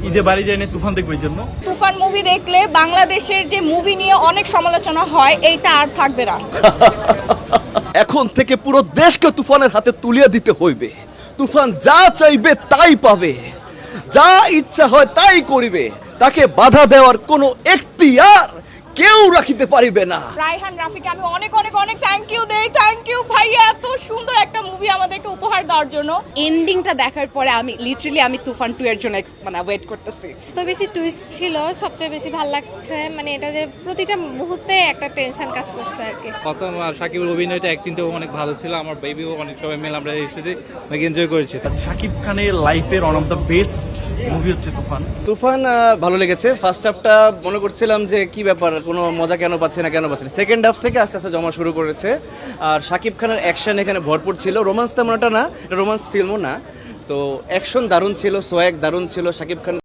ঈদে বাড়ি যায়নি, তুফান দেখবো এই জন্য। তুফান মুভি দেখলে বাংলাদেশের যে মুভি নিয়ে অনেক সমালোচনা হয় এইটা আর থাকবে না। এখন থেকে পুরো দেশকে তুফানের হাতে তুলিয়ে দিতে হইবে। তুফান যা চাইবে তাই পাবে, যা ইচ্ছা হয় তাই করিবে, তাকে বাধা দেওয়ার কোনো এখতিয়ার কেউ রাখিতে পারিবে না। রায়হান রাফিকে আমি অনেক অনেক অনেক থ্যাংক ইউ দেই। থ্যাংক ইউ ভাইয়া, এত সুন্দর একটা মুভি আমাদেরকে উপহার দেওয়ার জন্য। এন্ডিংটা দেখার পরে আমি তুফান 2 এর জন্য ওয়েট করতেছি। তো বেশি টুইস্ট ছিল, সবচেয়ে বেশি ভালো লাগছে মানে এটা যে প্রতিটা মুহূর্তে একটা টেনশন কাজ করছে আর কি। হাসান আর শাকিবের অভিনয়টা অ্যাক্টিংটাও অনেক ভালো ছিল। আমার বেবিও অনেক সবাই মিলে আমরা এসেছি, অনেক এনজয় করেছি। শাকিব খানের লাইফের one of the best movie হচ্ছে তুফান। তুফান ভালো লেগেছে। ফার্স্ট হাফটা মনে করছিলাম যে কি ব্যাপার, কোনো মজা কেন পাচ্ছে না। সেকেন্ড হাফ থেকে আস্তে আস্তে জমা শুরু করেছে। আর শাকিব খানের অ্যাকশন এখানে ভরপুর ছিল। রোমান্স তেমন একটা না, রোমান্স ফিল্মও না, তো অ্যাকশন দারুণ ছিল, সোয়াগ দারুণ ছিল। শাকিব খান